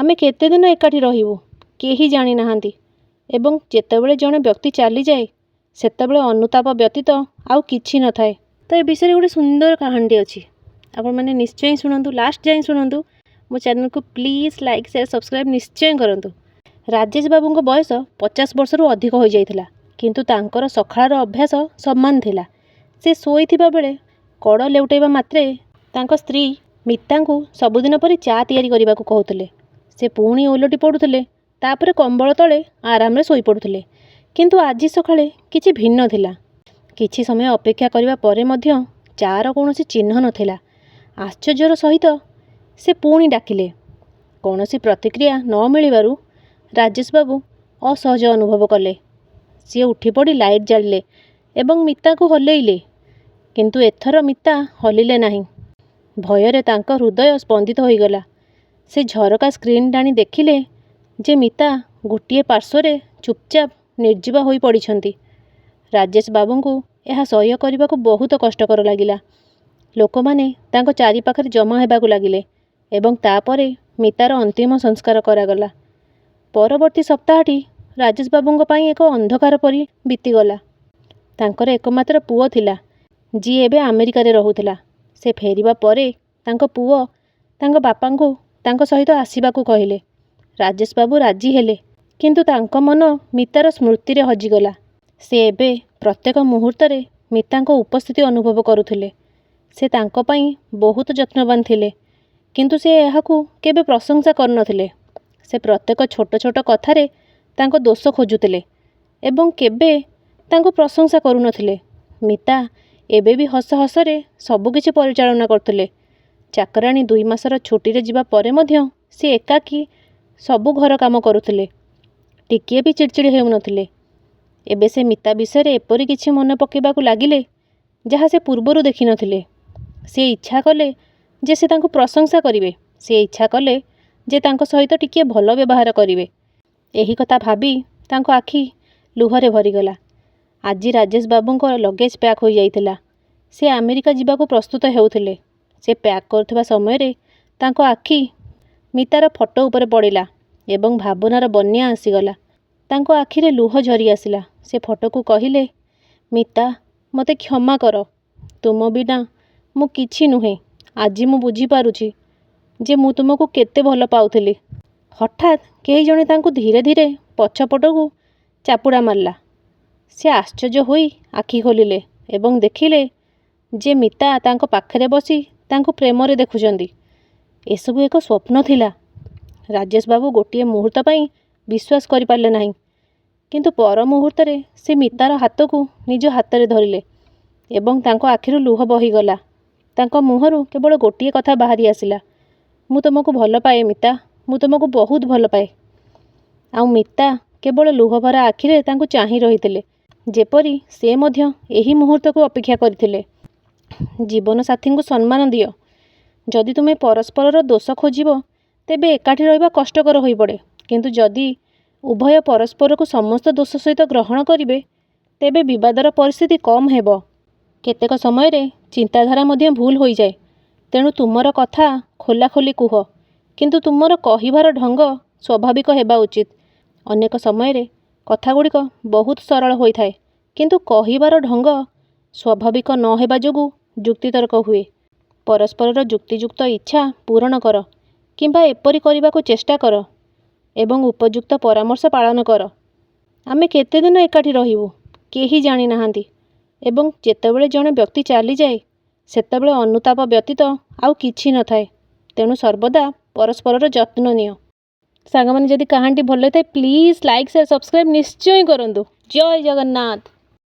आमे केते दिन एकाठी रहिबु केही जानी नाहांती एवं जेतेबेले जणे व्यक्ति चली जाए सेतेबेले अनुताप व्यतीत आउ किछि न थाए। तो ए विषय गोटे सुंदर कहानी अच्छी आपण मैंने निश्चय शुणु लास्ट जाए शुणु। मो चैनल को प्लीज लाइक शेयर सब्सक्राइब निश्चय करूँ। राजेश बाबू बयस 50 वर्ष रु अधिक हो जाइथिला किंतु तांकर सखाळर अभ्यास सम्मान थिला। से शोइथिबा बेले कड़ लेउटेबा मात्रे तांको स्त्री मिता को सबुदिन परी चा तैयारी करने को कहते। से पुणी ओलटी पड़ुले तापर कंबल तले आराम शोई पड़ुले किंतु आज सकाळे किछि भिन्न थिला। किछि समय अपेक्षा करिबा परे मध्य चार कौनसी चिन्ह नथिला। आश्चर्यर सहित से पुणी डाकिले। कौनसी प्रतिक्रिया न मिलिबारु राजेश बाबू असहज अनुभव कले। सी उठी पड़ी लाइट जालिले एवं मिता को हलैले किंतु एथर मिता हलिले नाही। भୟରେ तांको हृदय स्पंदित होईगला। से झरका स्क्रीन टाणी देखिले जे मिता गोटे पार्श्वरे चुपचाप निर्जीवा होई पड़िछंती। राजेश बाबू को यह सह्य करने को बहुत कष्टकर लगिला। लोक माने तांको चारि पाखरे जमा हेबाकु लागिले एवं तापरे मितार अंतिम संस्कार करागला। परवर्ती सप्ताहटी राजेश बाबू पई एक अंधकार परी बीतीगला। तांकर एकमात्र पुओ थिला जी एबे अमेरिका रे रहुथिला। से फेरिबा परे तांको पुओ तांको बापा को तांको सहित आसीबाकू कहिले। राजेश बाबू राजी हेले किंतु तांको मन मितार स्मृति रे हजिगला। से एबे प्रत्येक मुहूर्त रे मितांको उपस्थिति अनुभव करुथिले। से तांको पई बहुत यत्नवान थिले किंतु से एहाकू केबे प्रशंसा करनथिले। से प्रत्येक छोट छोट कथारे तांको दोष खोजुथिले एवं केबे तांको प्रशंसा करुनथिले। मिता एबे भी हस हसरे सबुकिछि परिचालना करथिले। चाकराणी 2 मासर छुट्टी रे जिबा परे मध्य से एकाकी सबु घर काम करुथिले। टिकिए भी चिड़चिड़ी हेउनथिले। एबे से मिता विषय एपरि किछि मन पकेबाकू लागिले जहाँ से पूर्वरु देखि नथिले। से इच्छा कले जे से तांको प्रशंसा करिवे। से इच्छा कले जे तांको सहित टिकिए भल व्यवहार करिवे। एही कथा भाबी तांको आखि लुहरे भरीगला। आज राजेश बाबूंको लगेज पैक हो जाइथिला। से अमेरिका जिबाकू प्रस्तुत हेउथिले। से पैक करथबा समय रे तांको आखि मितार फोटो उपरे पड़िला एवं भावनार बन्या आसीगला। तांको आखिरे लुह झरी आसिला। से फोटो को कहिले, मिता मते क्षमा कर, तुम बिना मु किछि नुहे। आज मु बुझी पारुछि जे मु तुमको केते भल पाउथिली। हठात केही जणे तांको धीरे धीरे पछपट को चापुड़ा मारला। से आश्चर्य होई आखि खोलिले एवं देखिले जे मिता तांको पाखरे बसी तांको प्रेम रे देखुचंदी। एसबु एक स्वप्न थिला। राजेश बाबू गोटे मुहूर्त पई विश्वास करि पारले नाही किंतु पर मुहूर्त रे से मितार हाथ को निज हाथ रे धरिले एवं तांको आखिरु लुह बहीगला। तांको मुहरु केवल गोटे कथा बाहरी आसिला, मु तुमको भल पाए मिता, मु तुमको बहुत भल पाए। आउ मिता केवल लुह भरा आखिरे तांको चाही रहिथिले जेपरी से मध्य एही मुहूर्त को अपेक्षा करथिले। जीवन साथी को सम्मान दियो। जदि तुमे परस्पर दोष खोजिब तेबे एकाठी रहिबा कष्टकर होई पड़े किंतु जदि उभय परस्पर को समस्त दोष सहित ग्रहण करिवे तेबे विवादर परिस्थिति कम हेबो। केतेक समय रे चिंताधारा मध्य भूल होई जाए। तेणु तुमर कथा खोला खोली कुह किंतु तुमर कहिबार ढंग स्वाभाविक हेबा उचित। अनेक समय रे कथा गुड़िक बहुत सरल होई थाए किंतु कहिबार ढंग स्वाभाविक न हेबा जोगु जुक्तितर्क हुए। परस्पर जुक्तियुक्त इच्छा पूरण कर किंबा एपरि करिबाकू चेष्टा कर एवं उपयुक्त परामर्श पालन कर। आमे केते दिन एकाठी रहिबु केही जानी नाहांती एवं जेतेबेले जणे व्यक्ति चली जाए सेतेबेले अनुताप व्यतीत आउ किछि न थाए। तेणु सर्वदा परस्पर जत्न नियो। सांग माने जदि कहानी भल लगे प्लीज लाइक शेयर सब्सक्राइब निश्चय करंतु। जय जगन्नाथ।